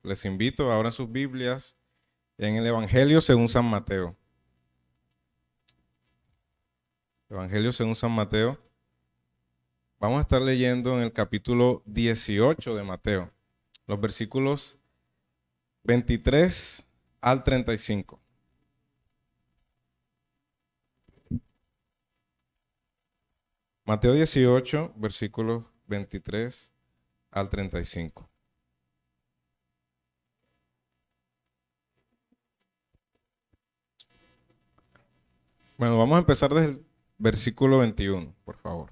les invito ahora en sus Biblias en el Evangelio según San Mateo. Evangelio según San Mateo. Vamos a estar leyendo en el capítulo 18 de Mateo, los versículos 23 al 35. Mateo 18, versículos 23 al 35. Bueno, vamos a empezar desde el versículo 21, por favor.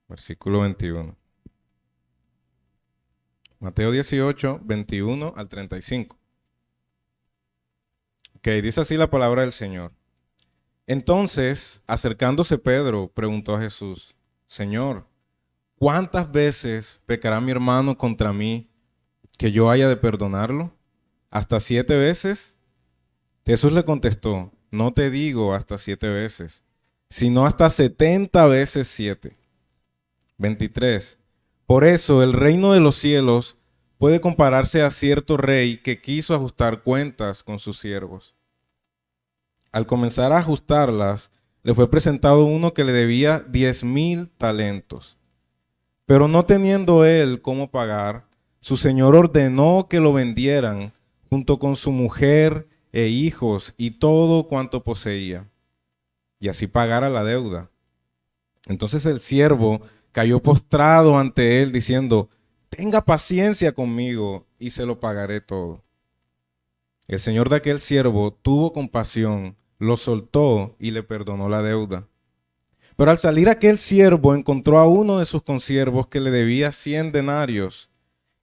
Versículo 21. Mateo 18, 21 al 35. Ok, dice así la palabra del Señor. Entonces, acercándose Pedro, preguntó a Jesús, Señor, ¿cuántas veces pecará mi hermano contra mí que yo haya de perdonarlo? ¿Hasta 7 veces? Jesús le contestó, no te digo hasta 7 veces, sino hasta 70 veces 7. 23. Por eso el reino de los cielos puede compararse a cierto rey que quiso ajustar cuentas con sus siervos. Al comenzar a ajustarlas, le fue presentado uno que le debía 10,000 talentos. Pero no teniendo él cómo pagar, su señor ordenó que lo vendieran junto con su mujer e hijos y todo cuanto poseía, y así pagara la deuda. Entonces el siervo cayó postrado ante él diciendo, tenga paciencia conmigo y se lo pagaré todo. El señor de aquel siervo tuvo compasión, lo soltó y le perdonó la deuda. Pero al salir aquel siervo encontró a uno de sus consiervos que le debía 100 denarios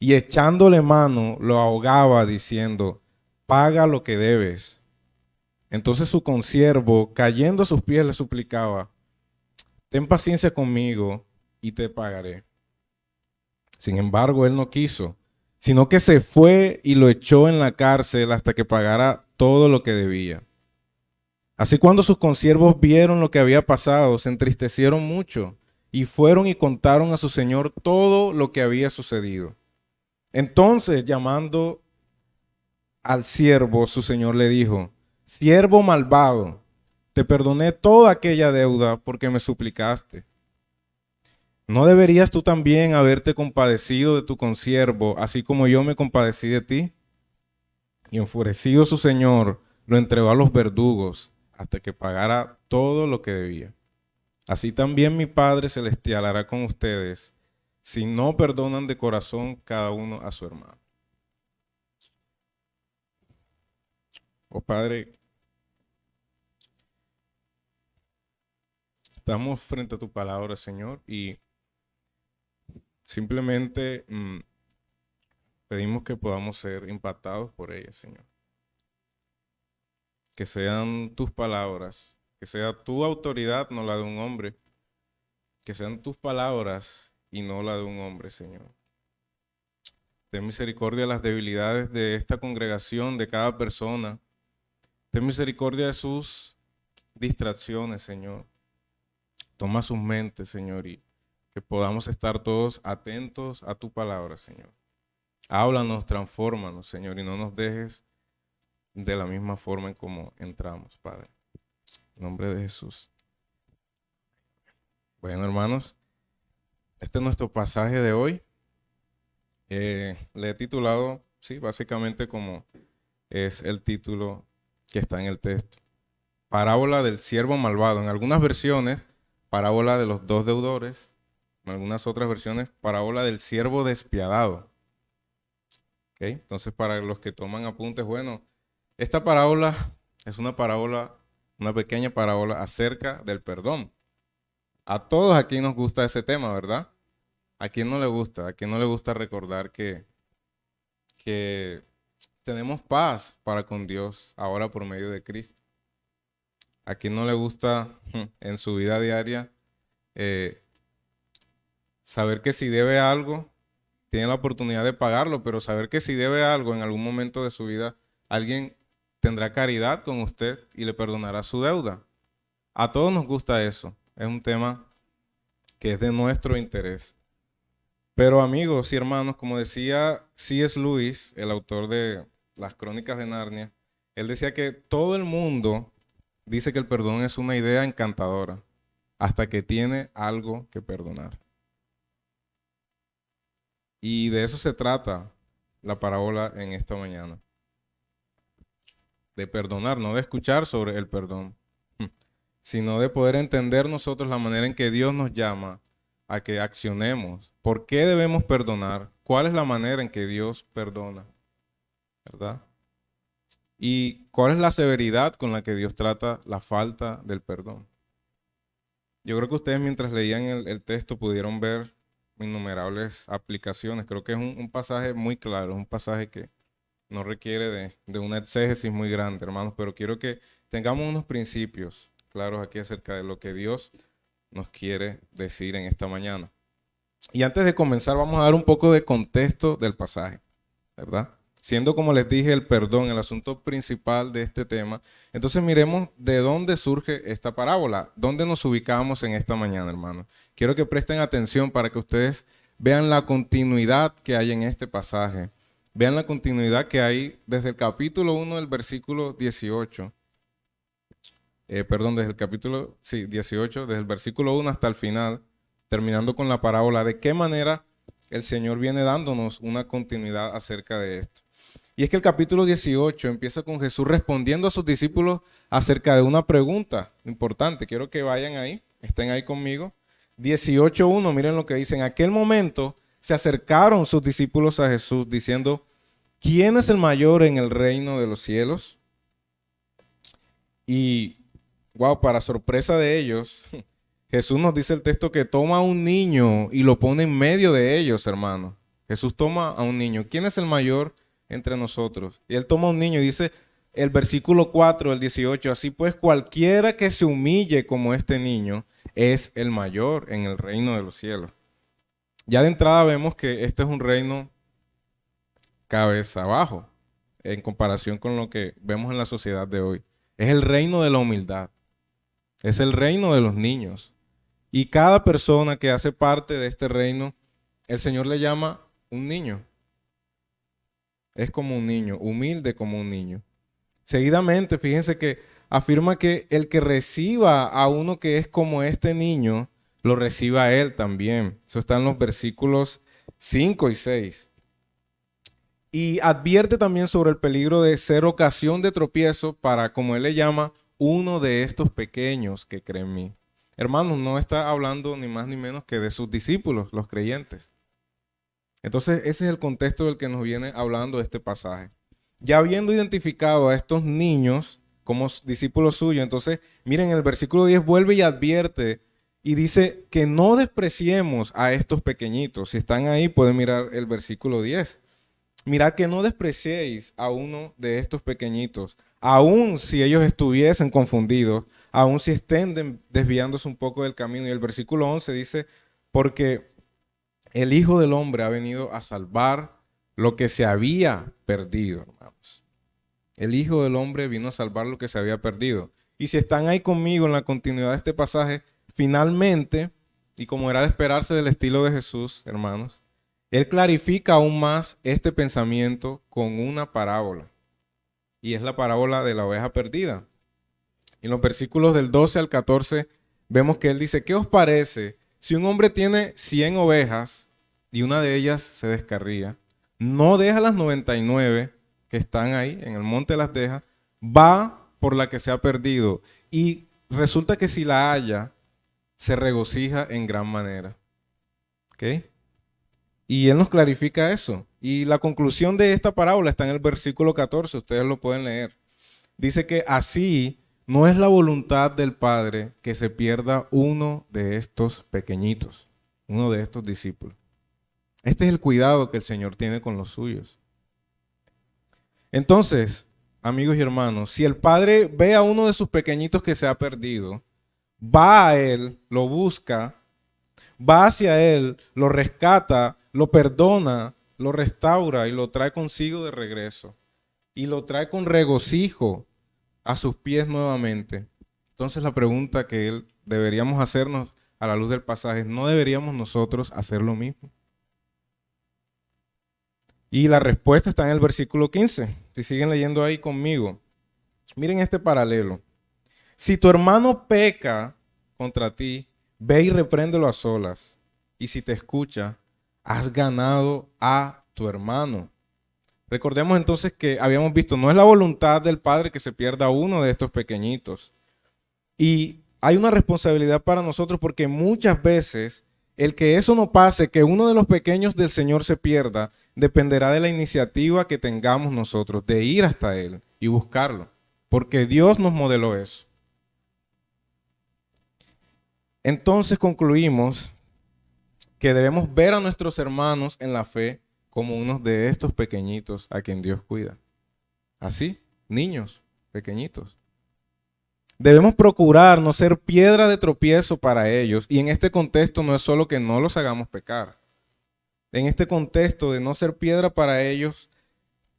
y echándole mano lo ahogaba diciendo, paga lo que debes. Entonces su consiervo, cayendo a sus pies, le suplicaba, ten paciencia conmigo y te pagaré. Sin embargo, él no quiso, sino que se fue y lo echó en la cárcel hasta que pagara todo lo que debía. Así cuando sus consiervos vieron lo que había pasado, se entristecieron mucho y fueron y contaron a su señor todo lo que había sucedido. Entonces, llamando al siervo, su señor le dijo, siervo malvado, te perdoné toda aquella deuda porque me suplicaste. ¿No deberías tú también haberte compadecido de tu consiervo, así como yo me compadecí de ti? Y enfurecido su señor, lo entregó a los verdugos hasta que pagara todo lo que debía. Así también mi Padre Celestial hará con ustedes si no perdonan de corazón cada uno a su hermano. Oh Padre, estamos frente a tu palabra, Señor, y simplemente pedimos que podamos ser impactados por ella, Señor. Que sean tus palabras, que sea tu autoridad, no la de un hombre, que sean tus palabras y no la de un hombre, Señor. Ten misericordia de las debilidades de esta congregación, de cada persona. Ten misericordia de sus distracciones, Señor. Toma sus mentes, Señor, y que podamos estar todos atentos a tu palabra, Señor. Háblanos, transfórmanos, Señor, y no nos dejes de la misma forma en como entramos, Padre. En nombre de Jesús. Bueno, hermanos, este es nuestro pasaje de hoy. Le he titulado, sí, básicamente como es el título que está en el texto. Parábola del siervo malvado. En algunas versiones, parábola de los dos deudores. En algunas otras versiones, parábola del siervo despiadado. ¿Okay? Entonces, para los que toman apuntes, bueno, esta parábola es una parábola, una pequeña parábola acerca del perdón. A todos aquí nos gusta ese tema, ¿verdad? ¿A quién no le gusta? ¿A quién no le gusta recordar que tenemos paz para con Dios ahora por medio de Cristo? ¿A quién no le gusta en su vida diaria eh, saber que si debe algo, tiene la oportunidad de pagarlo, pero saber que si debe algo en algún momento de su vida, alguien tendrá caridad con usted y le perdonará su deuda? A todos nos gusta eso. Es un tema que es de nuestro interés. Pero amigos y hermanos, como decía C.S. Lewis, el autor de las Crónicas de Narnia, él decía que todo el mundo dice que el perdón es una idea encantadora hasta que tiene algo que perdonar. Y de eso se trata la parábola en esta mañana. De perdonar, no de escuchar sobre el perdón, sino de poder entender nosotros la manera en que Dios nos llama a que accionemos. ¿Por qué debemos perdonar? ¿Cuál es la manera en que Dios perdona? ¿Verdad? ¿Y cuál es la severidad con la que Dios trata la falta del perdón? Yo creo que ustedes mientras leían el texto pudieron ver innumerables aplicaciones. Creo que es un pasaje muy claro, es un pasaje que no requiere de una exégesis muy grande, hermanos, pero quiero que tengamos unos principios claros aquí acerca de lo que Dios nos quiere decir en esta mañana. Y antes de comenzar, vamos a dar un poco de contexto del pasaje, ¿verdad? Siendo, como les dije, el perdón el asunto principal de este tema, entonces miremos de dónde surge esta parábola, dónde nos ubicamos en esta mañana, hermanos. Quiero que presten atención para que ustedes vean la continuidad que hay en este pasaje. Vean la continuidad que hay desde el capítulo 1 del versículo 18. Desde el capítulo 18, desde el versículo 1 hasta el final, terminando con la parábola, de qué manera el Señor viene dándonos una continuidad acerca de esto. Y es que el capítulo 18 empieza con Jesús respondiendo a sus discípulos acerca de una pregunta importante. Quiero que vayan ahí, estén ahí conmigo. 18:1, miren lo que dice. En aquel momento se acercaron sus discípulos a Jesús diciendo, ¿quién es el mayor en el reino de los cielos? Y, wow, para sorpresa de ellos, Jesús nos dice el texto que toma a un niño y lo pone en medio de ellos, hermanos. Jesús toma a un niño. ¿Quién es el mayor entre nosotros? Y él toma a un niño y dice el versículo 4 del 18, así pues cualquiera que se humille como este niño es el mayor en el reino de los cielos. Ya de entrada vemos que este es un reino cabeza abajo en comparación con lo que vemos en la sociedad de hoy. Es el reino de la humildad. Es el reino de los niños. Y cada persona que hace parte de este reino, el Señor le llama un niño. Es como un niño, humilde como un niño. Seguidamente, fíjense que afirma que el que reciba a uno que es como este niño, lo reciba a él también. Eso está en los versículos 5 y 6. Y advierte también sobre el peligro de ser ocasión de tropiezo para, como él le llama, uno de estos pequeños que creen en mí. Hermanos, no está hablando ni más ni menos que de sus discípulos, los creyentes. Entonces, ese es el contexto del que nos viene hablando este pasaje. Ya habiendo identificado a estos niños como discípulos suyos, entonces, miren, el versículo 10 vuelve y advierte y dice que no despreciemos a estos pequeñitos. Si están ahí, pueden mirar el versículo 10. Mirad que no despreciéis a uno de estos pequeñitos, aun si ellos estuviesen confundidos, aun si estén desviándose un poco del camino. Y el versículo 11 dice, porque el Hijo del Hombre ha venido a salvar lo que se había perdido, hermanos. El Hijo del Hombre vino a salvar lo que se había perdido. Y si están ahí conmigo en la continuidad de este pasaje, finalmente, y como era de esperarse del estilo de Jesús, hermanos, él clarifica aún más este pensamiento con una parábola. Y es la parábola de la oveja perdida. En los versículos del 12 al 14 vemos que él dice, ¿qué os parece si un hombre tiene 100 ovejas y una de ellas se descarría? No deja las 99 que están ahí, en el monte las deja, va por la que se ha perdido. Y resulta que si la halla, se regocija en gran manera. ¿Ok? Y él nos clarifica eso. Y la conclusión de esta parábola está en el versículo 14, ustedes lo pueden leer. Dice que así no es la voluntad del Padre que se pierda uno de estos pequeñitos, uno de estos discípulos. Este es el cuidado que el Señor tiene con los suyos. Entonces, amigos y hermanos, si el Padre ve a uno de sus pequeñitos que se ha perdido, va a él, lo busca, va hacia él, lo rescata, lo perdona, lo restaura y lo trae consigo de regreso. Y lo trae con regocijo a sus pies nuevamente. Entonces la pregunta que deberíamos hacernos a la luz del pasaje es, ¿no deberíamos nosotros hacer lo mismo? Y la respuesta está en el versículo 15. Si siguen leyendo ahí conmigo, miren este paralelo. Si tu hermano peca contra ti, ve y repréndelo a solas. Y si te escucha, has ganado a tu hermano. Recordemos entonces que habíamos visto, no es la voluntad del Padre que se pierda uno de estos pequeñitos. Y hay una responsabilidad para nosotros porque muchas veces el que eso no pase, que uno de los pequeños del Señor se pierda, dependerá de la iniciativa que tengamos nosotros de ir hasta Él y buscarlo. Porque Dios nos modeló eso. Entonces concluimos que debemos ver a nuestros hermanos en la fe como unos de estos pequeñitos a quien Dios cuida. Así, niños pequeñitos. Debemos procurar no ser piedra de tropiezo para ellos, y en este contexto no es solo que no los hagamos pecar. En este contexto de no ser piedra para ellos,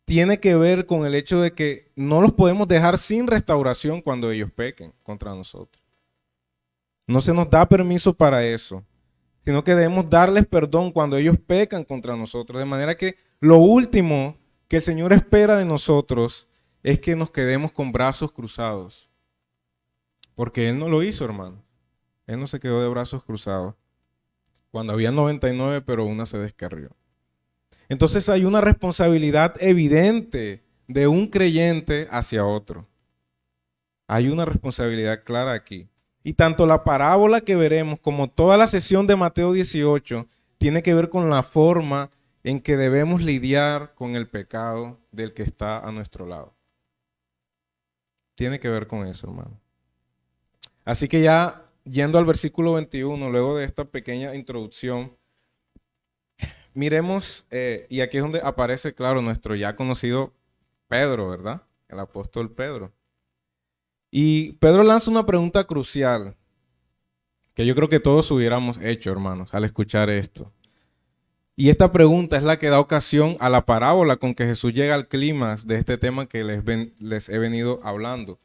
tiene que ver con el hecho de que no los podemos dejar sin restauración cuando ellos pequen contra nosotros. No se nos da permiso para eso, sino que debemos darles perdón cuando ellos pecan contra nosotros. De manera que lo último que el Señor espera de nosotros es que nos quedemos con brazos cruzados. Porque Él no lo hizo, hermano. Él no se quedó de brazos cruzados. Cuando había 99, pero una se descarrió. Entonces hay una responsabilidad evidente de un creyente hacia otro. Hay una responsabilidad clara aquí. Y tanto la parábola que veremos como toda la sesión de Mateo 18 tiene que ver con la forma en que debemos lidiar con el pecado del que está a nuestro lado. Tiene que ver con eso, hermano. Así que ya yendo al versículo 21, luego de esta pequeña introducción, miremos, y aquí es donde aparece, claro, nuestro ya conocido Pedro, ¿verdad? El apóstol Pedro. Y Pedro lanza una pregunta crucial que yo creo que todos hubiéramos hecho, hermanos, al escuchar esto. Y esta pregunta es la que da ocasión a la parábola con que Jesús llega al clímax de este tema que les he venido hablando.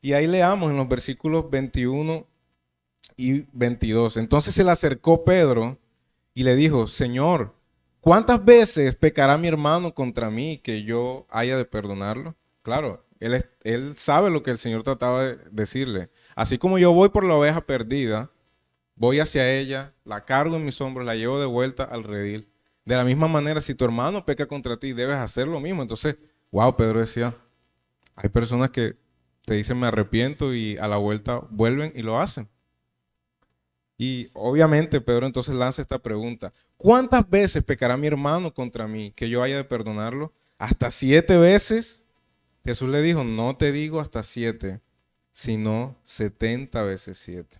Y ahí leamos en los versículos 21 y 22. Entonces se le acercó Pedro y le dijo, Señor, ¿cuántas veces pecará mi hermano contra mí que yo haya de perdonarlo? Claro, él sabe lo que el Señor trataba de decirle. Así como yo voy por la oveja perdida, voy hacia ella, la cargo en mis hombros, la llevo de vuelta al redil. De la misma manera, si tu hermano peca contra ti, debes hacer lo mismo. Entonces, wow, Pedro decía, hay personas que te dicen me arrepiento y a la vuelta vuelven y lo hacen. Y obviamente Pedro entonces lanza esta pregunta, ¿cuántas veces pecará mi hermano contra mí que yo haya de perdonarlo? ¿Hasta 7 veces? Jesús le dijo, no te digo hasta 7, sino 70 veces 7.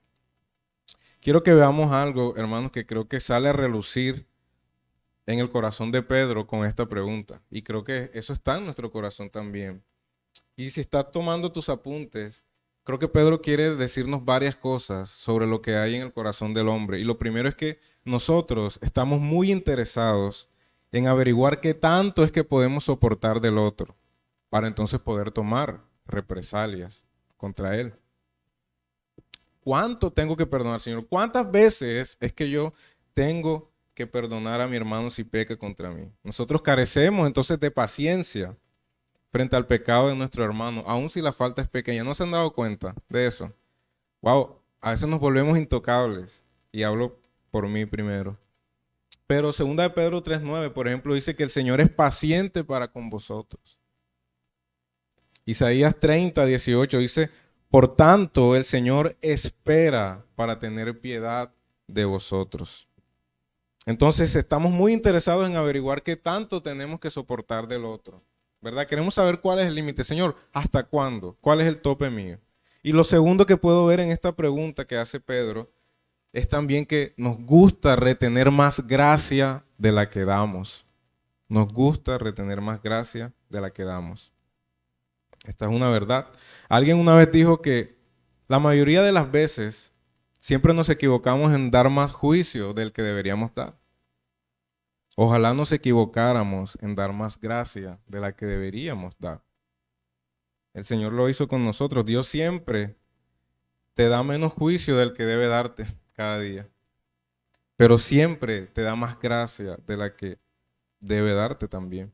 Quiero que veamos algo, hermanos, que creo que sale a relucir en el corazón de Pedro con esta pregunta. Y creo que eso está en nuestro corazón también. Y si estás tomando tus apuntes, creo que Pedro quiere decirnos varias cosas sobre lo que hay en el corazón del hombre. Y lo primero es que nosotros estamos muy interesados en averiguar qué tanto es que podemos soportar del otro para entonces poder tomar represalias contra él. ¿Cuánto tengo que perdonar, Señor? ¿Cuántas veces es que yo tengo que perdonar a mi hermano si peca contra mí? Nosotros carecemos entonces de paciencia frente al pecado de nuestro hermano, aun si la falta es pequeña. ¿No se han dado cuenta de eso? Wow, a veces nos volvemos intocables. Y hablo por mí primero. Pero 2 Pedro 3:9, por ejemplo, dice que el Señor es paciente para con vosotros. Isaías 30:18 dice, por tanto, el Señor espera para tener piedad de vosotros. Entonces, estamos muy interesados en averiguar qué tanto tenemos que soportar del otro, ¿verdad? Queremos saber cuál es el límite. Señor, ¿hasta cuándo? ¿Cuál es el tope mío? Y lo segundo que puedo ver en esta pregunta que hace Pedro es también que nos gusta retener más gracia de la que damos. Nos gusta retener más gracia de la que damos. Esta es una verdad. Alguien una vez dijo que la mayoría de las veces siempre nos equivocamos en dar más juicio del que deberíamos dar. Ojalá nos equivocáramos en dar más gracia de la que deberíamos dar. El Señor lo hizo con nosotros. Dios siempre te da menos juicio del que debe darte cada día. Pero siempre te da más gracia de la que debe darte también.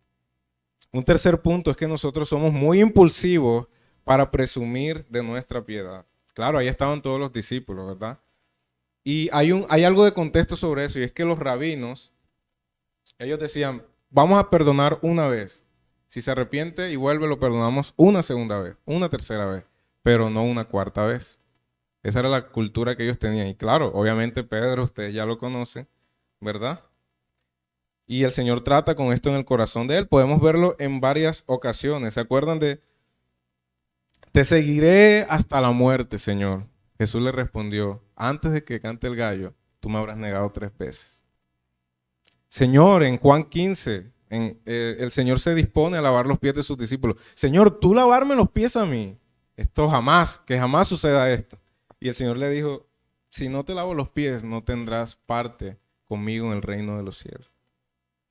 Un tercer punto es que nosotros somos muy impulsivos para presumir de nuestra piedad. Claro, ahí estaban todos los discípulos, ¿verdad? Y hay algo de contexto sobre eso, y es que los rabinos, ellos decían, vamos a perdonar una vez. Si se arrepiente y vuelve, lo perdonamos una segunda vez, una tercera vez, pero no una cuarta vez. Esa era la cultura que ellos tenían. Y claro, obviamente Pedro, ustedes ya lo conocen, ¿verdad? Y el Señor trata con esto en el corazón de él. Podemos verlo en varias ocasiones. ¿Se acuerdan de, te seguiré hasta la muerte, Señor? Jesús le respondió, antes de que cante el gallo, tú me habrás negado 3 veces. Señor, en Juan 15, el Señor se dispone a lavar los pies de sus discípulos. Señor, tú lavarme los pies a mí. Esto jamás, que jamás suceda esto. Y el Señor le dijo, si no te lavo los pies, no tendrás parte conmigo en el reino de los cielos.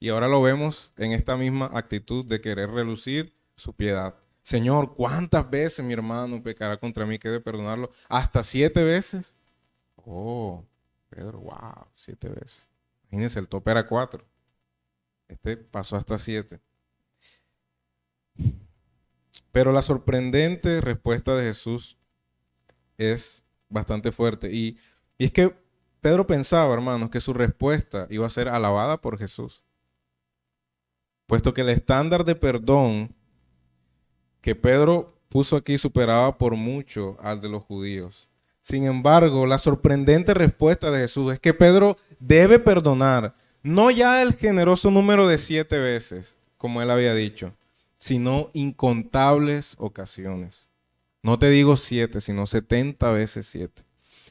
Y ahora lo vemos en esta misma actitud de querer relucir su piedad. Señor, ¿cuántas veces mi hermano pecará contra mí que he de perdonarlo? ¿Hasta 7 veces? Oh, Pedro, wow, 7 veces. Imagínense, el tope era 4. Este pasó hasta 7. Pero la sorprendente respuesta de Jesús es bastante fuerte. Y es que Pedro pensaba, hermanos, que su respuesta iba a ser alabada por Jesús. Puesto que el estándar de perdón que Pedro puso aquí superaba por mucho al de los judíos. Sin embargo, la sorprendente respuesta de Jesús es que Pedro debe perdonar, no ya el generoso número de 7 veces, como él había dicho, sino incontables ocasiones. No te digo 7, sino 70 veces 7.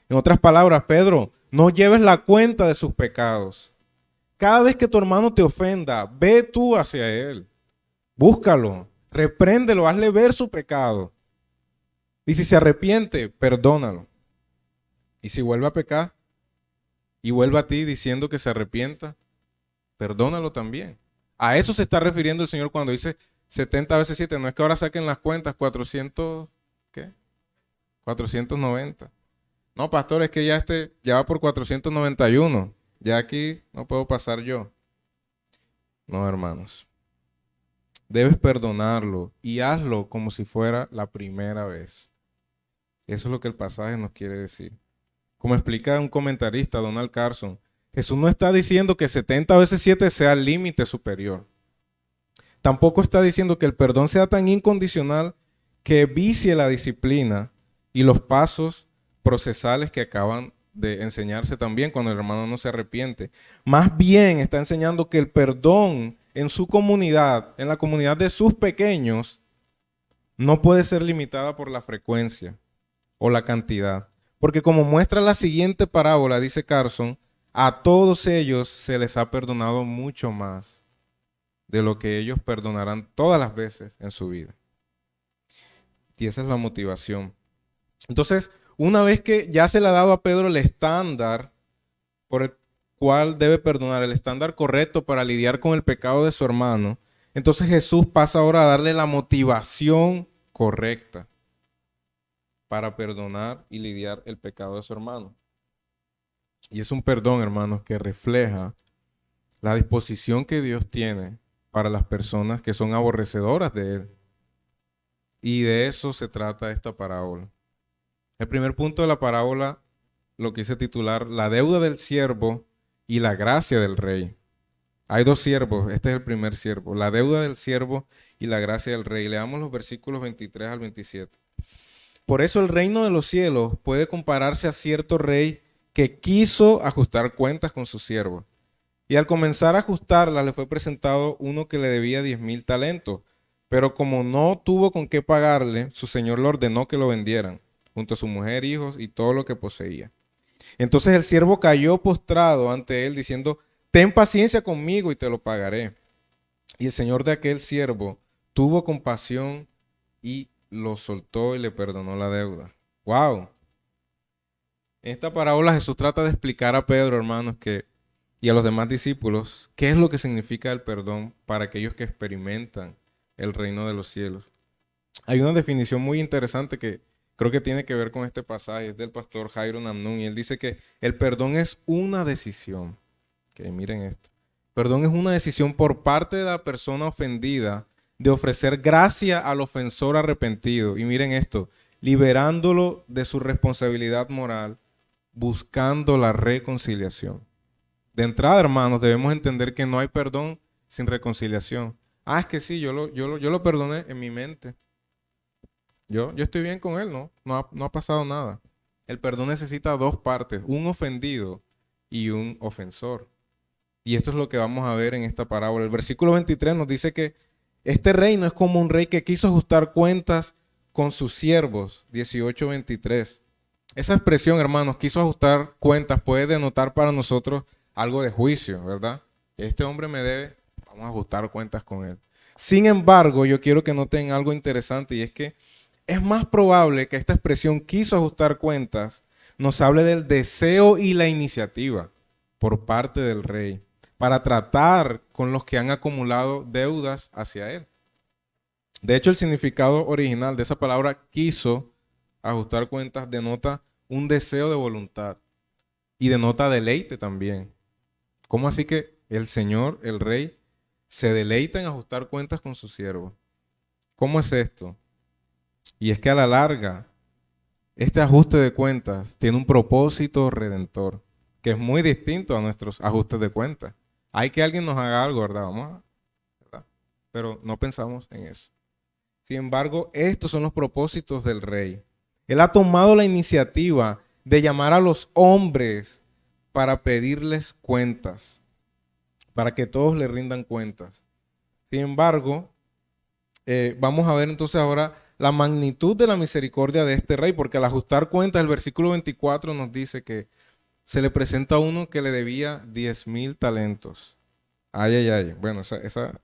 En otras palabras, Pedro, no lleves la cuenta de sus pecados. Cada vez que tu hermano te ofenda, ve tú hacia él. Búscalo, repréndelo, hazle ver su pecado. Y si se arrepiente, perdónalo. Y si vuelve a pecar y vuelve a ti diciendo que se arrepienta, perdónalo también. A eso se está refiriendo el Señor cuando dice 70 veces 7. No es que ahora saquen las cuentas, 400, ¿qué? 490. No, pastor, es que ya va por 491. Ya aquí no puedo pasar yo. No, hermanos. Debes perdonarlo y hazlo como si fuera la primera vez. Eso es lo que el pasaje nos quiere decir. Como explica un comentarista, Donald Carson, Jesús no está diciendo que 70 veces 7 sea el límite superior. Tampoco está diciendo que el perdón sea tan incondicional que vicie la disciplina y los pasos procesales que acaban de enseñarse también cuando el hermano no se arrepiente. Más bien está enseñando que el perdón en su comunidad, en la comunidad de sus pequeños, no puede ser limitada por la frecuencia o la cantidad. Porque como muestra la siguiente parábola, dice Carson, a todos ellos se les ha perdonado mucho más de lo que ellos perdonarán todas las veces en su vida. Y esa es la motivación. Entonces, una vez que ya se le ha dado a Pedro el estándar por el cual debe perdonar, el estándar correcto para lidiar con el pecado de su hermano, entonces Jesús pasa ahora a darle la motivación correcta para perdonar y lidiar el pecado de su hermano. Y es un perdón, hermanos, que refleja la disposición que Dios tiene para las personas que son aborrecedoras de Él. Y de eso se trata esta parábola. El primer punto de la parábola lo quise titular La deuda del siervo y la gracia del rey. Hay 2 siervos, este es el primer siervo, la deuda del siervo y la gracia del rey. Leamos los versículos 23 al 27. Por eso el reino de los cielos puede compararse a cierto rey que quiso ajustar cuentas con sus siervos. Y al comenzar a ajustarlas le fue presentado uno que le debía 10,000 talentos. Pero como no tuvo con qué pagarle, su señor le ordenó que lo vendieran, junto a su mujer, hijos y todo lo que poseía. Entonces el siervo cayó postrado ante él diciendo, ten paciencia conmigo y te lo pagaré. Y el señor de aquel siervo tuvo compasión y lo soltó y le perdonó la deuda. ¡Wow! En esta parábola Jesús trata de explicar a Pedro, hermanos, y a los demás discípulos, qué es lo que significa el perdón para aquellos que experimentan el reino de los cielos. Hay una definición muy interesante que creo que tiene que ver con este pasaje, es del pastor Jairo Namnún, y él dice que el perdón es una decisión. Que miren esto. Perdón es una decisión por parte de la persona ofendida de ofrecer gracia al ofensor arrepentido. Y miren esto, liberándolo de su responsabilidad moral, buscando la reconciliación. De entrada, hermanos, debemos entender que no hay perdón sin reconciliación. Ah, es que sí, yo lo perdoné en mi mente. Yo estoy bien con él, no ha pasado nada. El perdón necesita dos partes, un ofendido y un ofensor. Y esto es lo que vamos a ver en esta parábola. El versículo 23 nos dice que este reino es como un rey que quiso ajustar cuentas con sus siervos. 18:23. Esa expresión, hermanos, quiso ajustar cuentas, puede denotar para nosotros algo de juicio, ¿verdad? Este hombre me debe, vamos a ajustar cuentas con él. Sin embargo, yo quiero que noten algo interesante y es que es más probable que esta expresión quiso ajustar cuentas nos hable del deseo y la iniciativa por parte del rey para tratar con los que han acumulado deudas hacia él. De hecho, el significado original de esa palabra quiso ajustar cuentas denota un deseo de voluntad y denota deleite también. ¿Cómo así que el Señor, el Rey, se deleita en ajustar cuentas con su siervo? ¿Cómo es esto? Y es que a la larga, este ajuste de cuentas tiene un propósito redentor, que es muy distinto a nuestros ajustes de cuentas. Hay que alguien nos haga algo, ¿verdad? ¿verdad? Pero no pensamos en eso. Sin embargo, estos son los propósitos del rey. Él ha tomado la iniciativa de llamar a los hombres para pedirles cuentas, para que todos le rindan cuentas. Sin embargo, vamos a ver entonces ahora la magnitud de la misericordia de este rey, porque al ajustar cuentas, el versículo 24 nos dice que se le presenta a uno que le debía 10,000 talentos. Ay, ay, ay. Bueno, esa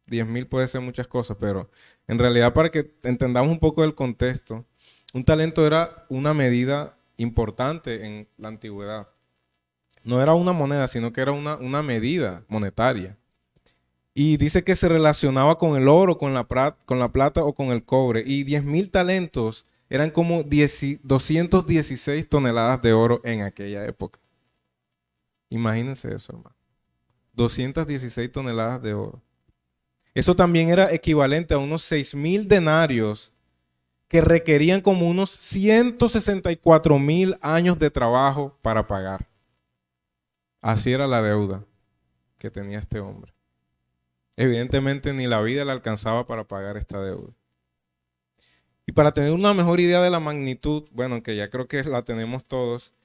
10,000 puede ser muchas cosas, pero en realidad para que entendamos un poco del contexto, un talento era una medida importante en la antigüedad. No era una moneda, sino que era una medida monetaria. Y dice que se relacionaba con el oro, con la plata o con el cobre. Y 10,000 talentos eran como 216 toneladas de oro en aquella época. Imagínense eso, hermano. 216 toneladas de oro. Eso también era equivalente a unos 6,000 denarios que requerían como unos 164,000 años de trabajo para pagar. Así era la deuda que tenía este hombre. Evidentemente ni la vida le alcanzaba para pagar esta deuda. Y para tener una mejor idea de la magnitud, bueno, que ya creo que la tenemos todos,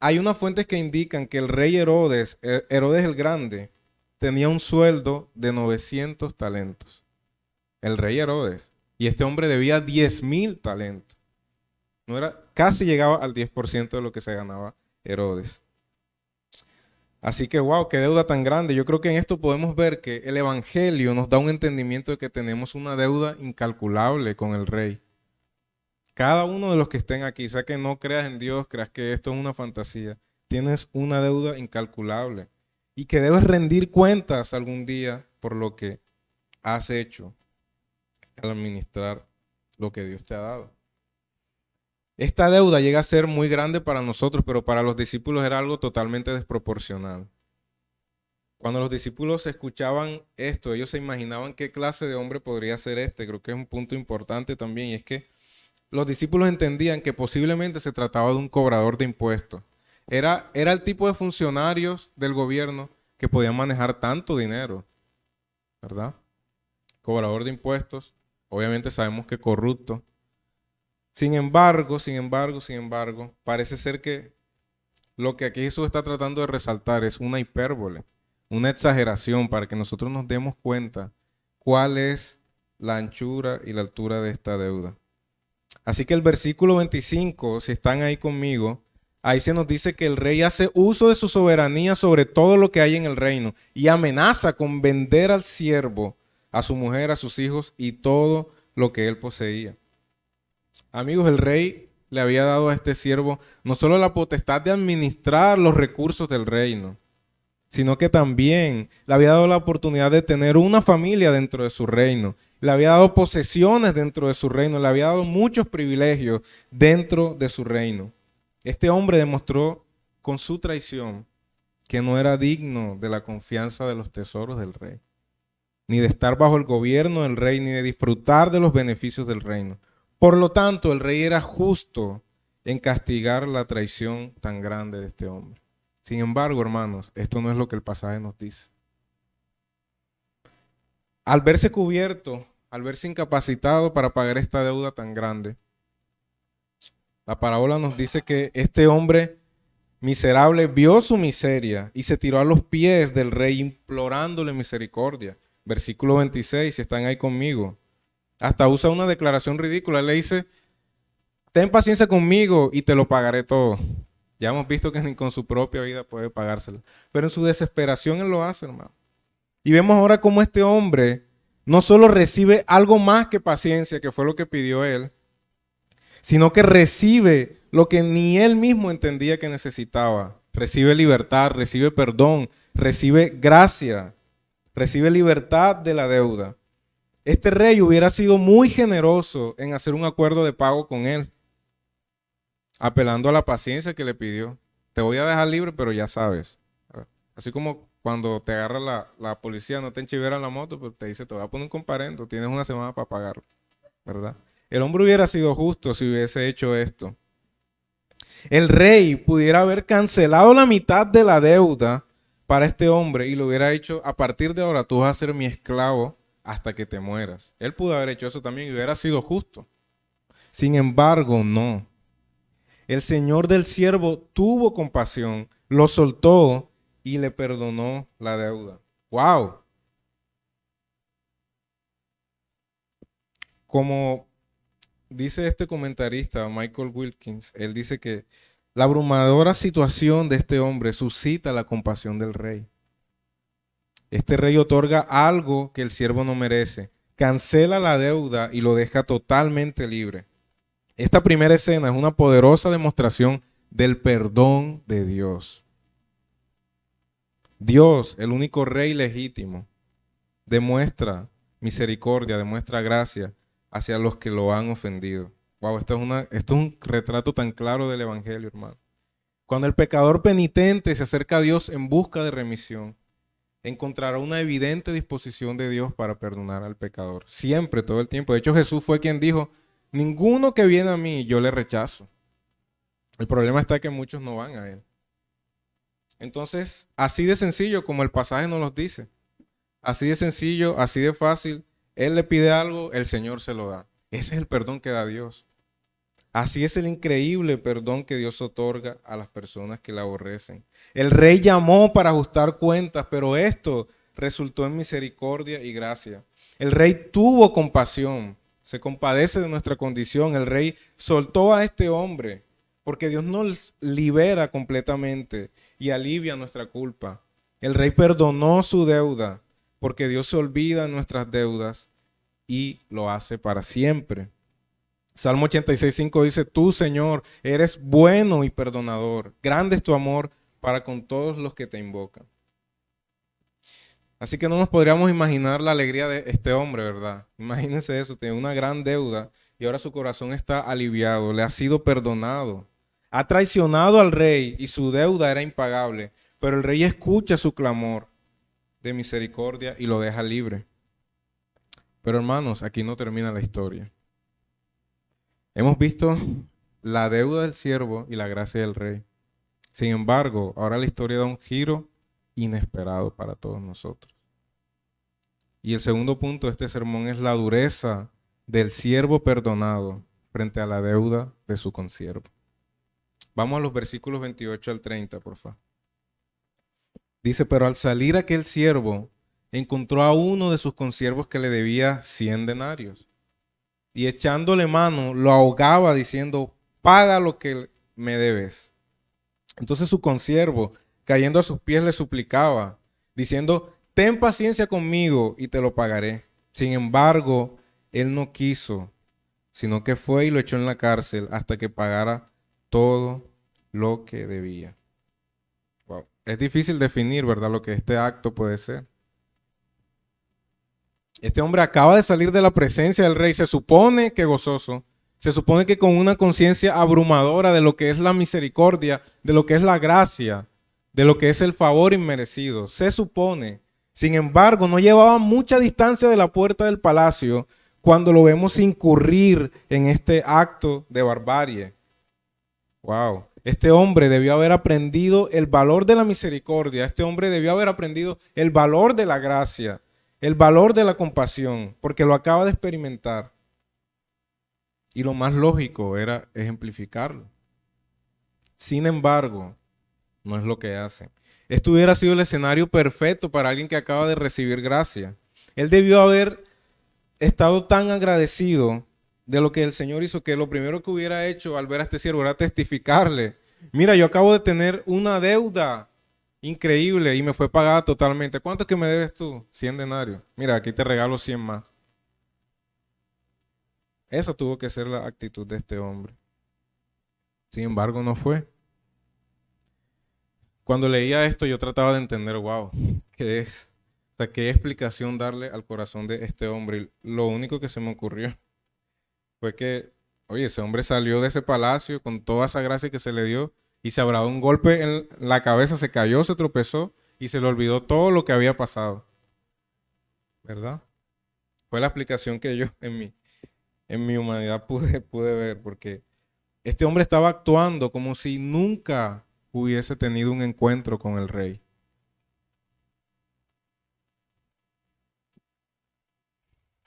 hay unas fuentes que indican que el rey Herodes el Grande, tenía un sueldo de 900 talentos. El rey Herodes. Y este hombre debía 10,000 talentos. No era, casi llegaba al 10% de lo que se ganaba Herodes. Así que, wow, qué deuda tan grande. Yo creo que en esto podemos ver que el Evangelio nos da un entendimiento de que tenemos una deuda incalculable con el Rey. Cada uno de los que estén aquí, sea que no creas en Dios, creas que esto es una fantasía, tienes una deuda incalculable y que debes rendir cuentas algún día por lo que has hecho al administrar lo que Dios te ha dado. Esta deuda llega a ser muy grande para nosotros, pero para los discípulos era algo totalmente desproporcional. Cuando los discípulos escuchaban esto, ellos se imaginaban qué clase de hombre podría ser este. Creo que es un punto importante también, y es que los discípulos entendían que posiblemente se trataba de un cobrador de impuestos. Era el tipo de funcionarios del gobierno que podían manejar tanto dinero, ¿verdad? Cobrador de impuestos, obviamente sabemos que corrupto. Sin embargo, parece ser que lo que aquí Jesús está tratando de resaltar es una hipérbole, una exageración para que nosotros nos demos cuenta cuál es la anchura y la altura de esta deuda. Así que el versículo 25, si están ahí conmigo, ahí se nos dice que el rey hace uso de su soberanía sobre todo lo que hay en el reino y amenaza con vender al siervo, a su mujer, a sus hijos y todo lo que él poseía. Amigos, el rey le había dado a este siervo no solo la potestad de administrar los recursos del reino, sino que también le había dado la oportunidad de tener una familia dentro de su reino. Le había dado posesiones dentro de su reino, le había dado muchos privilegios dentro de su reino. Este hombre demostró con su traición que no era digno de la confianza de los tesoros del rey, ni de estar bajo el gobierno del rey, ni de disfrutar de los beneficios del reino. Por lo tanto, el rey era justo en castigar la traición tan grande de este hombre. Sin embargo, hermanos, esto no es lo que el pasaje nos dice. Al verse cubierto, al verse incapacitado para pagar esta deuda tan grande, la parábola nos dice que este hombre miserable vio su miseria y se tiró a los pies del rey implorándole misericordia. Versículo 26, si están ahí conmigo. Hasta usa una declaración ridícula. Le dice, ten paciencia conmigo y te lo pagaré todo. Ya hemos visto que ni con su propia vida puede pagárselo. Pero en su desesperación él lo hace, hermano. Y vemos ahora cómo este hombre no solo recibe algo más que paciencia, que fue lo que pidió él, sino que recibe lo que ni él mismo entendía que necesitaba. Recibe libertad, recibe perdón, recibe gracia, recibe libertad de la deuda. Este rey hubiera sido muy generoso en hacer un acuerdo de pago con él, apelando a la paciencia que le pidió. Te voy a dejar libre, pero ya sabes. Así como cuando te agarra la policía, no te enchiveran la moto, pero te dice, te voy a poner un comparendo, tienes una semana para pagarlo, ¿verdad? El hombre hubiera sido justo si hubiese hecho esto. El rey pudiera haber cancelado la mitad de la deuda para este hombre y lo hubiera hecho, a partir de ahora tú vas a ser mi esclavo hasta que te mueras. Él pudo haber hecho eso también y hubiera sido justo. Sin embargo, no. El señor del siervo tuvo compasión, lo soltó y le perdonó la deuda. ¡Wow! Como dice este comentarista, Michael Wilkins, él dice que la abrumadora situación de este hombre suscita la compasión del rey. Este rey otorga algo que el siervo no merece, cancela la deuda y lo deja totalmente libre. Esta primera escena es una poderosa demostración del perdón de Dios. Dios, el único rey legítimo, demuestra misericordia, demuestra gracia hacia los que lo han ofendido. Wow, esto es un retrato tan claro del evangelio, hermano. Cuando el pecador penitente se acerca a Dios en busca de remisión, encontrará una evidente disposición de Dios para perdonar al pecador. Siempre, todo el tiempo. De hecho, Jesús fue quien dijo, ninguno que viene a mí, yo le rechazo. El problema está que muchos no van a él. Entonces, así de sencillo como el pasaje nos lo dice, así de sencillo, así de fácil, él le pide algo, el Señor se lo da. Ese es el perdón que da Dios. Así es el increíble perdón que Dios otorga a las personas que le aborrecen. El rey llamó para ajustar cuentas, pero esto resultó en misericordia y gracia. El rey tuvo compasión, se compadece de nuestra condición. El rey soltó a este hombre porque Dios nos libera completamente y alivia nuestra culpa. El rey perdonó su deuda porque Dios se olvida de nuestras deudas y lo hace para siempre. Salmo 86:5 dice, tú, Señor, eres bueno y perdonador. Grande es tu amor para con todos los que te invocan. Así que no nos podríamos imaginar la alegría de este hombre, ¿verdad? Imagínense eso, tiene una gran deuda y ahora su corazón está aliviado, le ha sido perdonado. Ha traicionado al rey y su deuda era impagable, pero el rey escucha su clamor de misericordia y lo deja libre. Pero hermanos, aquí no termina la historia. Hemos visto la deuda del siervo y la gracia del rey. Sin embargo, ahora la historia da un giro inesperado para todos nosotros. Y el segundo punto de este sermón es la dureza del siervo perdonado frente a la deuda de su consiervo. Vamos a los versículos 28 al 30, por favor. Dice, pero al salir aquel siervo, encontró a uno de sus consiervos que le debía 100 denarios. Y echándole mano, lo ahogaba diciendo, paga lo que me debes. Entonces su consiervo, cayendo a sus pies, le suplicaba, diciendo, ten paciencia conmigo y te lo pagaré. Sin embargo, él no quiso, sino que fue y lo echó en la cárcel hasta que pagara todo lo que debía. Wow. Es difícil definir, ¿verdad?, lo que este acto puede ser. Este hombre acaba de salir de la presencia del rey, se supone que gozoso, se supone que con una conciencia abrumadora de lo que es la misericordia, de lo que es la gracia, de lo que es el favor inmerecido. Se supone, sin embargo, no llevaba mucha distancia de la puerta del palacio cuando lo vemos incurrir en este acto de barbarie. Wow. Este hombre debió haber aprendido el valor de la misericordia. Este hombre debió haber aprendido el valor de la gracia, el valor de la compasión, porque lo acaba de experimentar. Y lo más lógico era ejemplificarlo. Sin embargo, no es lo que hace. Esto hubiera sido el escenario perfecto para alguien que acaba de recibir gracia. Él debió haber estado tan agradecido de lo que el Señor hizo, que lo primero que hubiera hecho al ver a este siervo era testificarle: mira, yo acabo de tener una deuda increíble y me fue pagada totalmente. ¿Cuánto es que me debes tú? 100 denarios. Mira, aquí te regalo 100 más. Esa tuvo que ser la actitud de este hombre. Sin embargo, no fue. Cuando leía esto, yo trataba de entender, wow, ¿qué es? O sea, ¿qué explicación darle al corazón de este hombre? Y lo único que se me ocurrió fue que, oye, ese hombre salió de ese palacio con toda esa gracia que se le dio y se habrá dado un golpe en la cabeza, se cayó, se tropezó y se le olvidó todo lo que había pasado, ¿verdad? Fue la explicación que yo en mi humanidad pude ver, porque este hombre estaba actuando como si nunca hubiese tenido un encuentro con el rey.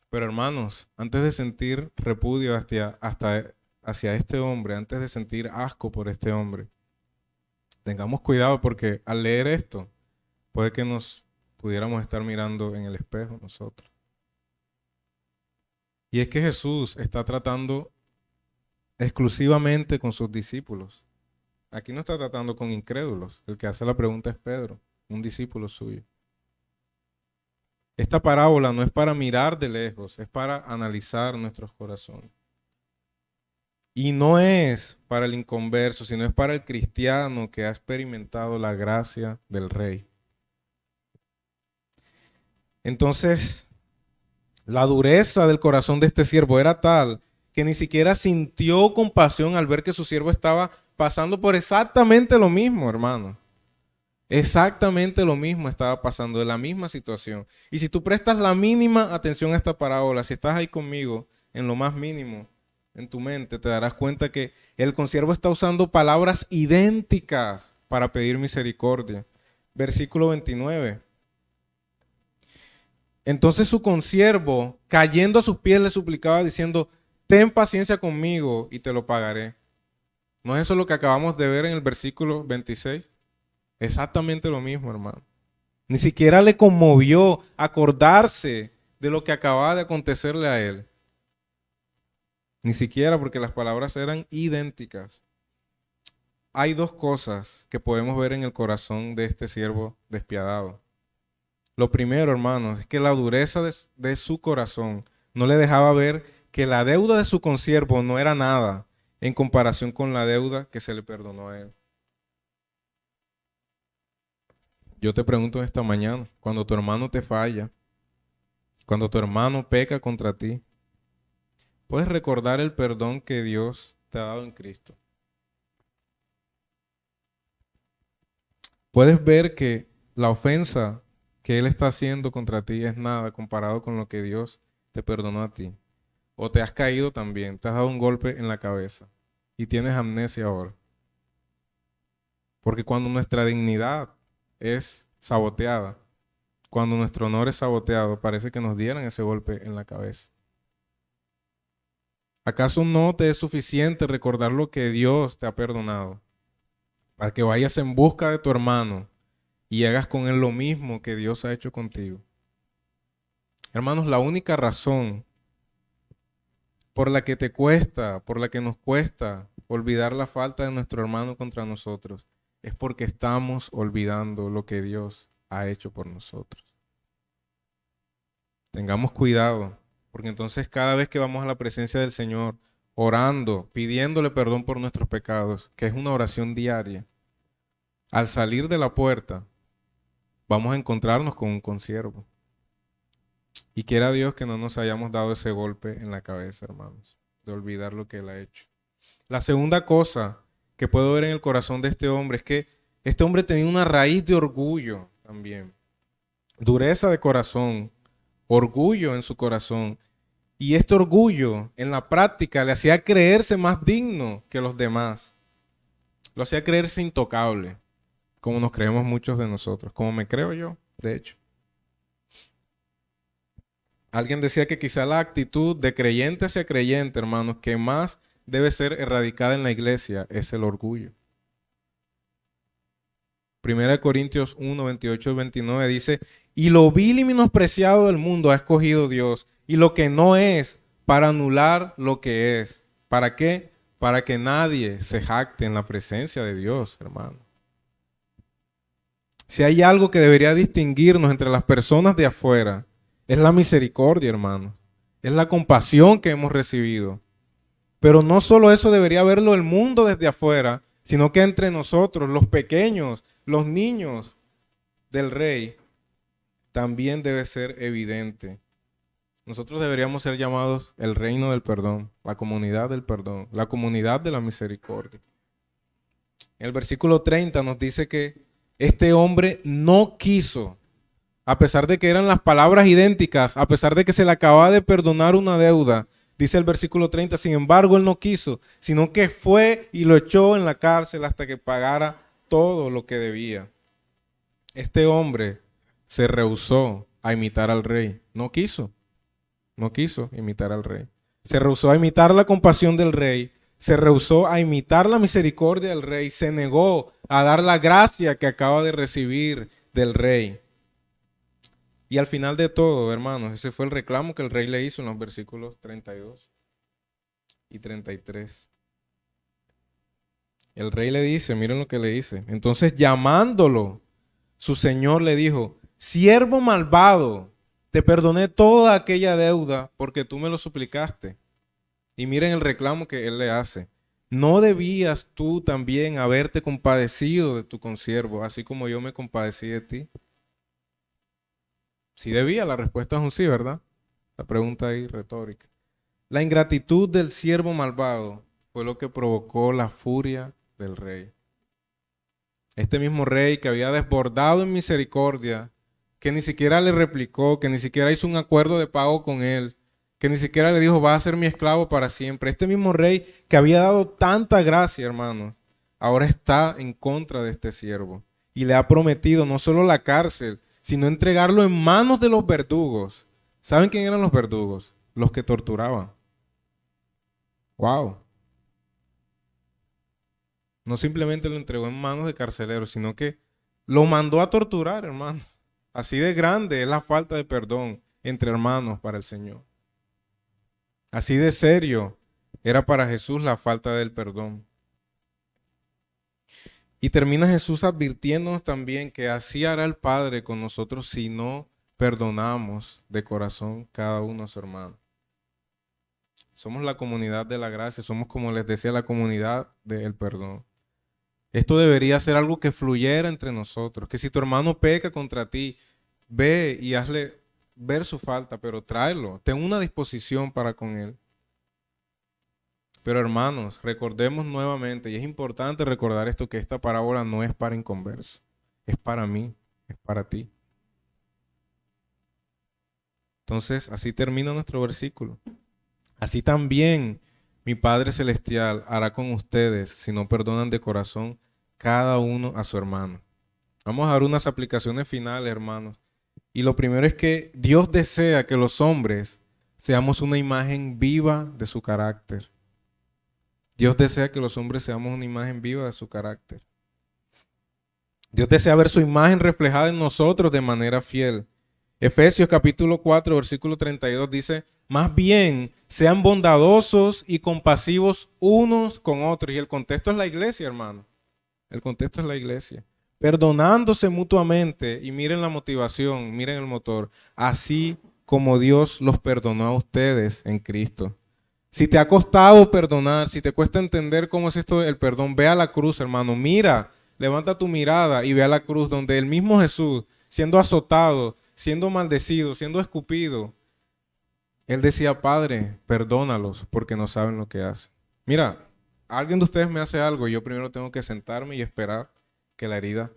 Pero hermanos, antes de sentir repudio hacia este hombre, antes de sentir asco por este hombre, tengamos cuidado, porque al leer esto, puede que nos pudiéramos estar mirando en el espejo nosotros. Y es que Jesús está tratando exclusivamente con sus discípulos. Aquí no está tratando con incrédulos. El que hace la pregunta es Pedro, un discípulo suyo. Esta parábola no es para mirar de lejos, es para analizar nuestros corazones. Y no es para el inconverso, sino es para el cristiano que ha experimentado la gracia del Rey. Entonces, la dureza del corazón de este siervo era tal que ni siquiera sintió compasión al ver que su siervo estaba pasando por exactamente lo mismo, hermano. Exactamente lo mismo estaba pasando, de la misma situación. Y si tú prestas la mínima atención a esta parábola, si estás ahí conmigo en lo más mínimo, en tu mente, te darás cuenta que el consiervo está usando palabras idénticas para pedir misericordia. Versículo 29. Entonces su consiervo, cayendo a sus pies, le suplicaba diciendo: ten paciencia conmigo y te lo pagaré. ¿No es eso lo que acabamos de ver en el versículo 26? Exactamente lo mismo, hermano. Ni siquiera le conmovió acordarse de lo que acababa de acontecerle a él. Ni siquiera, porque las palabras eran idénticas. Hay dos cosas que podemos ver en el corazón de este siervo despiadado. Lo primero, hermanos, es que la dureza de su corazón no le dejaba ver que la deuda de su consiervo no era nada en comparación con la deuda que se le perdonó a él. Yo te pregunto esta mañana, cuando tu hermano te falla, cuando tu hermano peca contra ti, ¿puedes recordar el perdón que Dios te ha dado en Cristo? ¿Puedes ver que la ofensa que Él está haciendo contra ti es nada comparado con lo que Dios te perdonó a ti? ¿O te has caído también, te has dado un golpe en la cabeza y tienes amnesia ahora? Porque cuando nuestra dignidad es saboteada, cuando nuestro honor es saboteado, parece que nos dieran ese golpe en la cabeza. ¿Acaso no te es suficiente recordar lo que Dios te ha perdonado para que vayas en busca de tu hermano y hagas con él lo mismo que Dios ha hecho contigo? Hermanos, la única razón por la que te cuesta, por la que nos cuesta olvidar la falta de nuestro hermano contra nosotros, es porque estamos olvidando lo que Dios ha hecho por nosotros. Tengamos cuidado, porque entonces cada vez que vamos a la presencia del Señor, orando, pidiéndole perdón por nuestros pecados, que es una oración diaria, al salir de la puerta, vamos a encontrarnos con un consiervo. Y quiera Dios que no nos hayamos dado ese golpe en la cabeza, hermanos, de olvidar lo que Él ha hecho. La segunda cosa que puedo ver en el corazón de este hombre es que Este hombre tenía una raíz de orgullo también, dureza de corazón, orgullo en su corazón. Y este orgullo en la práctica le hacía creerse más digno que los demás. Lo hacía creerse intocable, como nos creemos muchos de nosotros, como me creo yo, de hecho. Alguien decía que quizá la actitud de creyente hacia creyente, hermanos, que más debe ser erradicada en la iglesia es el orgullo. 1 Corintios 1, 28 y 29 dice, y lo vil y menospreciado del mundo ha escogido Dios, y lo que no es, para anular lo que es. ¿Para qué? Para que nadie se jacte en la presencia de Dios, hermano. Si hay algo que debería distinguirnos entre las personas de afuera, es la misericordia, hermano. Es la compasión que hemos recibido. Pero no solo eso debería verlo el mundo desde afuera, sino que entre nosotros, los pequeños, los niños del Rey, también debe ser evidente. Nosotros deberíamos ser llamados el reino del perdón, la comunidad del perdón, la comunidad de la misericordia. En el versículo 30 nos dice que este hombre no quiso, a pesar de que eran las palabras idénticas, a pesar de que se le acababa de perdonar una deuda, dice el versículo 30, sin embargo él no quiso, sino que fue y lo echó en la cárcel hasta que pagara todo lo que debía. Este hombre se rehusó a imitar al rey, no quiso imitar al rey. Se rehusó a imitar la compasión del rey, se rehusó a imitar la misericordia del rey, se negó a dar la gracia que acaba de recibir del rey. Y al final de todo, hermanos, ese fue el reclamo que el rey le hizo en los versículos 32 y 33. El rey le dice, miren lo que le dice. Entonces, llamándolo, su señor le dijo, siervo malvado, te perdoné toda aquella deuda porque tú me lo suplicaste. Y miren el reclamo que él le hace. ¿No debías tú también haberte compadecido de tu consiervo, así como yo me compadecí de ti? Sí debía, la respuesta es un sí, ¿verdad? La pregunta ahí retórica. La ingratitud del siervo malvado fue lo que provocó la furia del rey. Este mismo rey que había desbordado en misericordia, que ni siquiera le replicó, que ni siquiera hizo un acuerdo de pago con él, que ni siquiera le dijo, vas a ser mi esclavo para siempre. Este mismo rey que había dado tanta gracia, hermanos, ahora está en contra de este siervo y le ha prometido no solo la cárcel, sino entregarlo en manos de los verdugos. ¿Saben quién eran los verdugos? Los que torturaban. ¡Wow! No simplemente lo entregó en manos de carceleros, sino que lo mandó a torturar, hermano. Así de grande es la falta de perdón entre hermanos para el Señor. Así de serio era para Jesús la falta del perdón. Y termina Jesús advirtiéndonos también que así hará el Padre con nosotros si no perdonamos de corazón cada uno a su hermano. Somos la comunidad de la gracia, somos, como les decía, la comunidad del perdón. Esto debería ser algo que fluyera entre nosotros, que si tu hermano peca contra ti, ve y hazle ver su falta, pero tráelo, ten una disposición para con él. Pero hermanos, recordemos nuevamente, y es importante recordar esto, que esta parábola no es para inconversos, es para mí, es para ti. Entonces, así termina nuestro versículo. Así también mi Padre Celestial hará con ustedes si no perdonan de corazón cada uno a su hermano. Vamos a dar unas aplicaciones finales, hermanos. Y lo primero es que Dios desea que los hombres seamos una imagen viva de su carácter. Dios desea que los hombres seamos una imagen viva de su carácter. Dios desea ver su imagen reflejada en nosotros de manera fiel. Efesios capítulo 4, versículo 32 dice, más bien sean bondadosos y compasivos unos con otros. Y el contexto es la iglesia, hermano. El contexto es la iglesia. Perdonándose mutuamente, y miren la motivación, miren el motor, así como Dios los perdonó a ustedes en Cristo. Si te ha costado perdonar, si te cuesta entender cómo es esto del perdón, ve a la cruz, hermano. Mira, levanta tu mirada y ve a la cruz donde el mismo Jesús, siendo azotado, siendo maldecido, siendo escupido, él decía, Padre, perdónalos porque no saben lo que hacen. Mira, alguien de ustedes me hace algo y yo primero tengo que sentarme y esperar que la herida,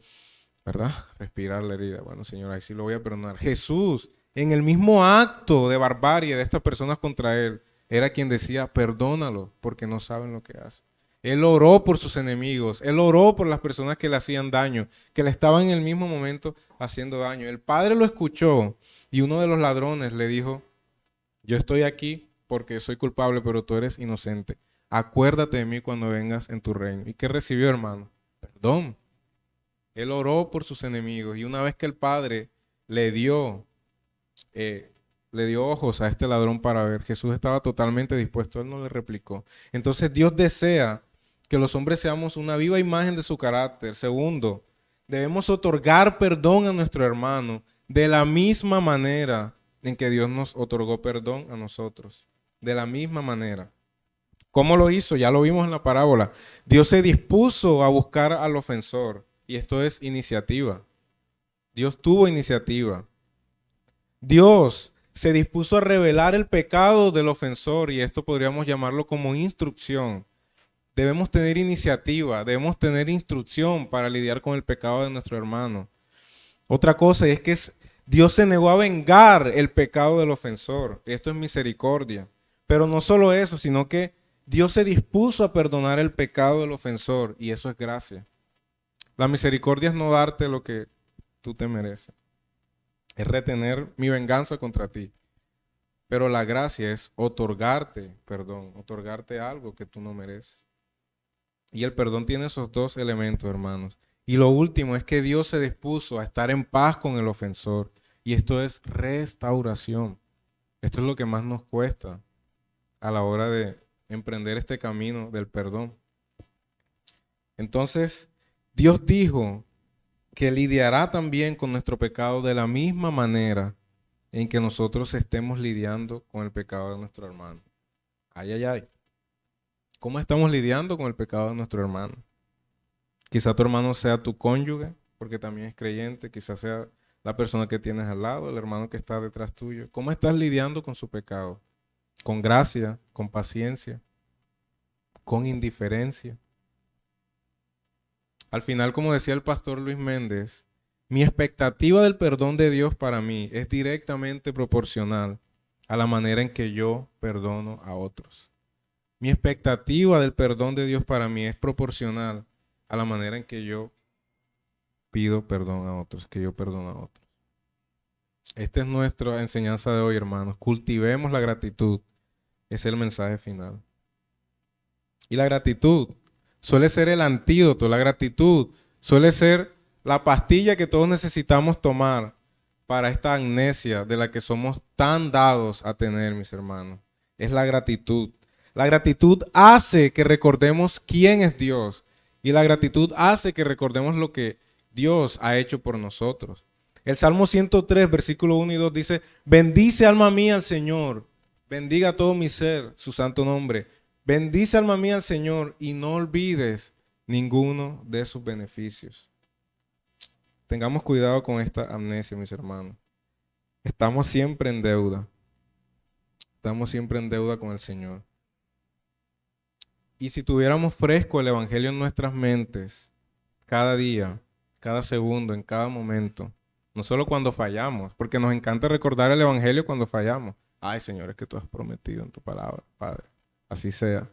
¿verdad? Respirar la herida. Bueno, Señor, ahí sí lo voy a perdonar. Jesús, en el mismo acto de barbarie de estas personas contra él, era quien decía, perdónalo, porque no saben lo que hacen. Él oró por sus enemigos, él oró por las personas que le hacían daño, que le estaban en el mismo momento haciendo daño. El padre lo escuchó y uno de los ladrones le dijo, yo estoy aquí porque soy culpable, pero tú eres inocente. Acuérdate de mí cuando vengas en tu reino. ¿Y qué recibió, hermano? Perdón. Él oró por sus enemigos y una vez que el padre le dio, le dio ojos a este ladrón para ver, Jesús estaba totalmente dispuesto, él no le replicó. Entonces Dios desea que los hombres seamos una viva imagen de su carácter. Segundo, debemos otorgar perdón a nuestro hermano de la misma manera en que Dios nos otorgó perdón a nosotros. De la misma manera. ¿Cómo lo hizo? Ya lo vimos en la parábola. Dios se dispuso a buscar al ofensor. Y esto es iniciativa. Dios tuvo iniciativa. Dios se dispuso a revelar el pecado del ofensor. Y esto podríamos llamarlo como instrucción. Debemos tener iniciativa, debemos tener instrucción para lidiar con el pecado de nuestro hermano. Otra cosa es que Dios se negó a vengar el pecado del ofensor. Esto es misericordia. Pero no solo eso, sino que Dios se dispuso a perdonar el pecado del ofensor y eso es gracia. La misericordia es no darte lo que tú te mereces. Es retener mi venganza contra ti. Pero la gracia es otorgarte perdón, otorgarte algo que tú no mereces. Y el perdón tiene esos dos elementos, hermanos. Y lo último es que Dios se dispuso a estar en paz con el ofensor. Y esto es restauración. Esto es lo que más nos cuesta a la hora de emprender este camino del perdón. Entonces, Dios dijo que lidiará también con nuestro pecado de la misma manera en que nosotros estemos lidiando con el pecado de nuestro hermano. Ay, ay, ay. ¿Cómo estamos lidiando con el pecado de nuestro hermano? Quizá tu hermano sea tu cónyuge, porque también es creyente. Quizá sea la persona que tienes al lado, el hermano que está detrás tuyo. ¿Cómo estás lidiando con su pecado? ¿Con gracia, con paciencia, con indiferencia? Al final, como decía el pastor Luis Méndez, mi expectativa del perdón de Dios para mí es directamente proporcional a la manera en que yo perdono a otros. Mi expectativa del perdón de Dios para mí es proporcional a la manera en que yo pido perdón a otros, que yo perdono a otros. Esta es nuestra enseñanza de hoy, hermanos. Cultivemos la gratitud. Ese es el mensaje final. Y la gratitud suele ser el antídoto. La gratitud suele ser la pastilla que todos necesitamos tomar para esta amnesia de la que somos tan dados a tener, mis hermanos. Es la gratitud. La gratitud hace que recordemos quién es Dios. Y la gratitud hace que recordemos lo que Dios ha hecho por nosotros. El Salmo 103, versículo 1 y 2 dice, bendice alma mía al Señor, bendiga todo mi ser, su santo nombre. Bendice alma mía al Señor y no olvides ninguno de sus beneficios. Tengamos cuidado con esta amnesia, mis hermanos. Estamos siempre en deuda. Estamos siempre en deuda con el Señor. Y si tuviéramos fresco el Evangelio en nuestras mentes, cada día, cada segundo, en cada momento, no solo cuando fallamos, porque nos encanta recordar el Evangelio cuando fallamos. Ay, Señor, es que tú has prometido en tu palabra, Padre. Así sea.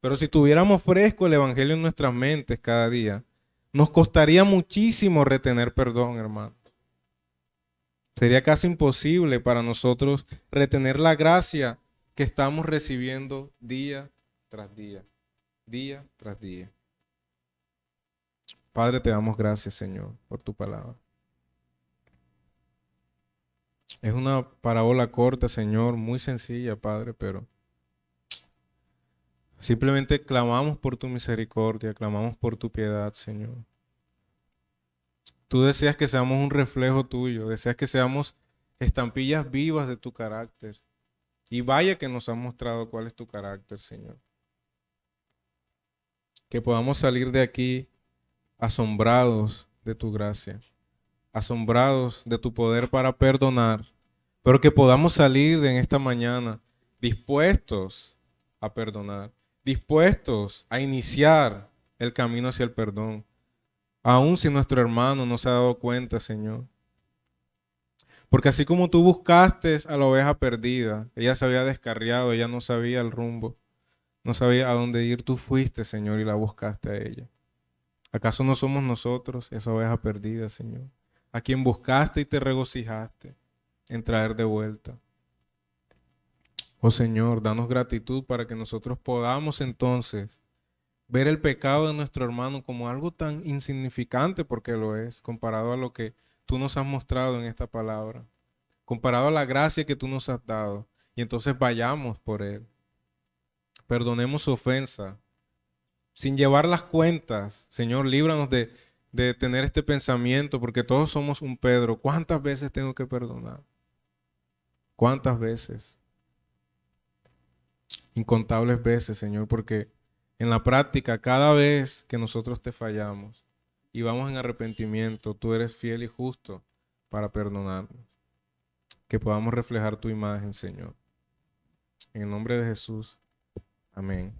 Pero si tuviéramos fresco el Evangelio en nuestras mentes cada día, nos costaría muchísimo retener perdón, hermano. Sería casi imposible para nosotros retener la gracia que estamos recibiendo día tras día, día tras día. Padre, te damos gracias, Señor, por tu palabra. Es una parábola corta, Señor, muy sencilla, Padre, pero simplemente clamamos por tu misericordia, clamamos por tu piedad, Señor. Tú deseas que seamos un reflejo tuyo, deseas que seamos estampillas vivas de tu carácter. Y vaya que nos has mostrado cuál es tu carácter, Señor. Que podamos salir de aquí asombrados de tu gracia, asombrados de tu poder para perdonar, pero que podamos salir en esta mañana dispuestos a perdonar, dispuestos a iniciar el camino hacia el perdón, Aun si nuestro hermano no se ha dado cuenta, Señor. Porque así como tú buscaste a la oveja perdida, ella se había descarriado, ella no sabía el rumbo, no sabía a dónde ir, tú fuiste, Señor, y la buscaste a ella. ¿Acaso no somos nosotros esa oveja perdida, Señor? A quien buscaste y te regocijaste en traer de vuelta. Oh Señor, danos gratitud para que nosotros podamos entonces ver el pecado de nuestro hermano como algo tan insignificante, porque lo es, comparado a lo que tú nos has mostrado en esta palabra, comparado a la gracia que tú nos has dado, y entonces vayamos por él. Perdonemos su ofensa, sin llevar las cuentas. Señor, líbranos de tener este pensamiento, porque todos somos un Pedro. ¿Cuántas veces tengo que perdonar? ¿Cuántas veces? Incontables veces, Señor, porque en la práctica, cada vez que nosotros te fallamos y vamos en arrepentimiento, tú eres fiel y justo para perdonarnos. Que podamos reflejar tu imagen, Señor. En el nombre de Jesús. Amén.